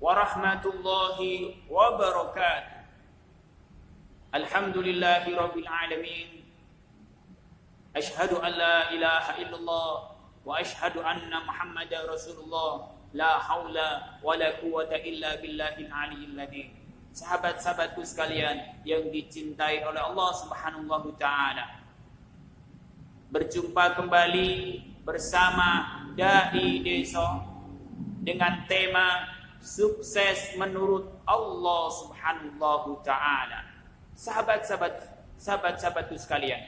warahmatullahi wabarakatuh. Alhamdulillahi rabbil alamin. Asyhadu an la ilaha illallah wa asyhadu anna Muhammadar Rasulullah. La haula wa la quwwata illa billahil aliyyil azim. Sahabat-sahabatku sekalian yang dicintai oleh Allah Subhanahu wa taala. Berjumpa kembali bersama Dai Desa dengan tema sukses menurut Allah Subhanahu wa taala. Sahabat-sahabatku sekalian,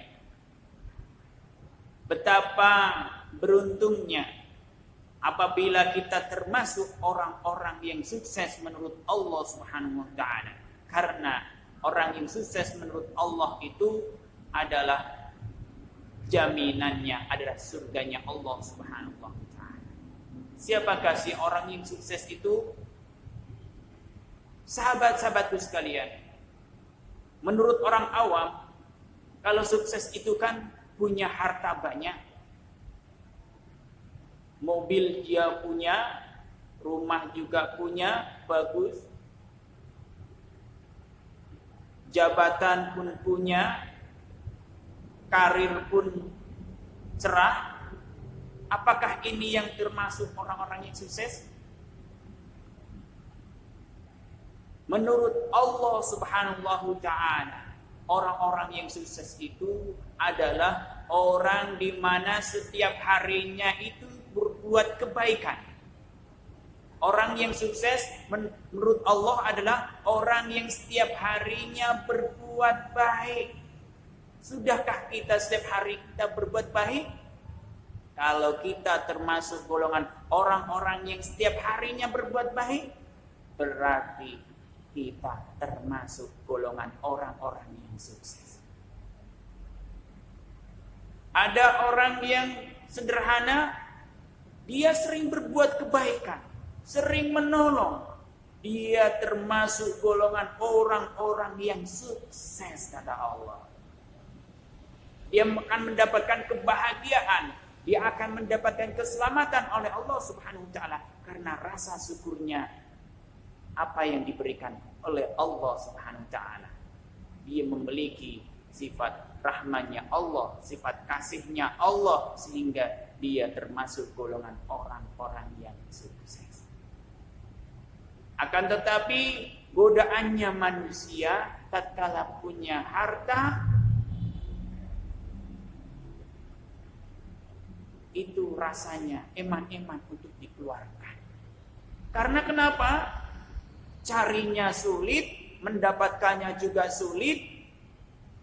betapa beruntungnya apabila kita termasuk orang-orang yang sukses menurut Allah Subhanahu wa taala. Karena orang yang sukses menurut Allah itu adalah jaminannya adalah surganya Allah Subhanahu wa taala. Siapakah si orang yang sukses itu? Sahabat-sahabatku sekalian, menurut orang awam, kalau sukses itu kan punya harta banyak, mobil dia punya, rumah juga punya, bagus, jabatan pun punya, karir pun cerah. Apakah ini yang termasuk orang-orang yang sukses? Menurut Allah Subhanahu wa taala, orang-orang yang sukses itu adalah orang di mana setiap harinya itu berbuat kebaikan. Orang yang sukses menurut Allah adalah orang yang setiap harinya berbuat baik. Sudahkah kita setiap hari kita berbuat baik? Kalau kita termasuk golongan orang-orang yang setiap harinya berbuat baik, berarti kita termasuk golongan orang-orang yang sukses. Ada orang yang sederhana, dia sering berbuat kebaikan, sering menolong. Dia termasuk golongan orang-orang yang sukses, kata Allah. Dia akan mendapatkan kebahagiaan, dia akan mendapatkan keselamatan oleh Allah Subhanahu wa taala karena rasa syukurnya apa yang diberikan oleh Allah Subhanahu wa taala. Dia memiliki sifat rahmannya Allah, sifat kasihnya Allah, sehingga dia termasuk golongan orang-orang yang sukses. Akan tetapi godaannya manusia tatkala punya harta, itu rasanya eman-eman untuk dikeluarkan. Karena kenapa? Carinya sulit, mendapatkannya juga sulit,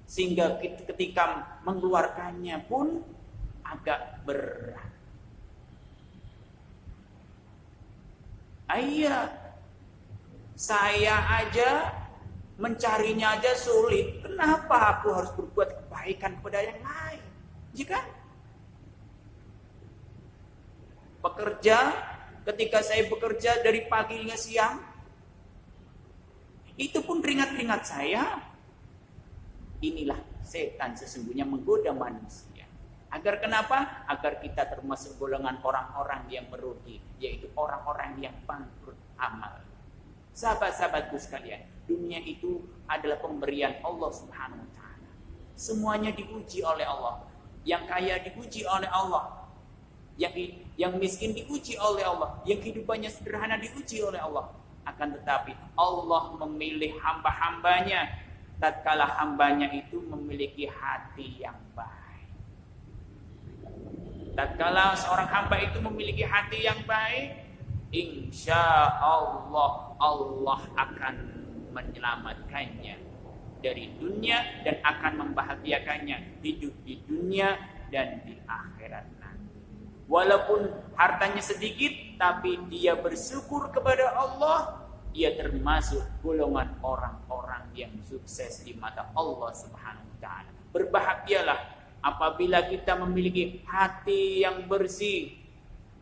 sehingga ketika mengeluarkannya pun agak berat. Iya, saya aja mencarinya aja sulit. Kenapa aku harus berbuat kebaikan kepada yang lain? Jika bekerja, ketika saya bekerja dari pagi hingga siang, itu pun keringat-keringat saya. Inilah setan sesungguhnya menggoda manusia. Agar kenapa? Agar kita termasuk golongan orang-orang yang merugi, yaitu orang-orang yang bangkrut amal. Sahabat-sahabatku sekalian, dunia itu adalah pemberian Allah Subhanahu wa taala. Semuanya diuji oleh Allah. Yang kaya diuji oleh Allah. Yang miskin diuji oleh Allah. Yang hidupannya sederhana diuji oleh Allah. Akan tetapi Allah memilih hamba-hambanya tatkala hambanya itu memiliki hati yang baik. Tatkala seorang hamba itu memiliki hati yang baik, insya Allah Allah akan menyelamatkannya dari dunia dan akan membahagiakannya hidup di dunia dan di akhirat nanti. Walaupun hartanya sedikit, tapi dia bersyukur kepada Allah, dia termasuk golongan orang-orang yang sukses di mata Allah Subhanahu wa taala. Berbahagialah apabila kita memiliki hati yang bersih,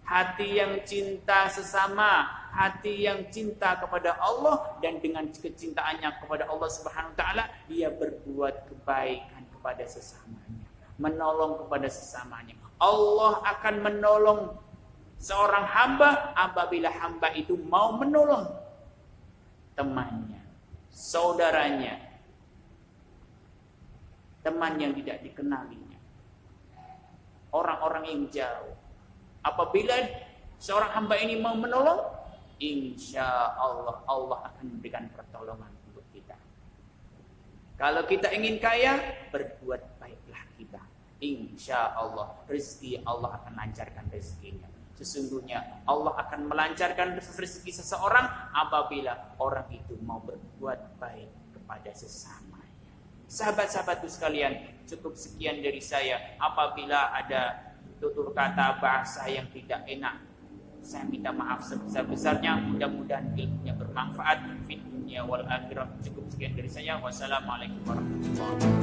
hati yang cinta sesama, hati yang cinta kepada Allah, dan dengan kecintaannya kepada Allah Subhanahu wa taala dia berbuat kebaikan kepada sesamanya, menolong kepada sesamanya. Allah akan menolong seorang hamba apabila hamba itu mau menolong temannya, saudaranya, teman yang tidak dikenalinya, orang-orang yang jauh. Apabila seorang hamba ini mau menolong, insya Allah Allah akan memberikan pertolongan untuk kita. Kalau kita ingin kaya, berbuat baiklah kita. Insya Allah rezeki Allah akan lancarkan rezekinya. Sesungguhnya Allah akan melancarkan rezeki seseorang apabila orang itu mau berbuat baik kepada sesamanya. Sahabat-sahabatku sekalian, cukup sekian dari saya. Apabila ada tutur kata bahasa yang tidak enak, saya minta maaf sebesar-besarnya. Mudah-mudahan ilmunya bermanfaat di dunia wal akhirah. Cukup sekian dari saya. Wassalamualaikum warahmatullahi wabarakatuh.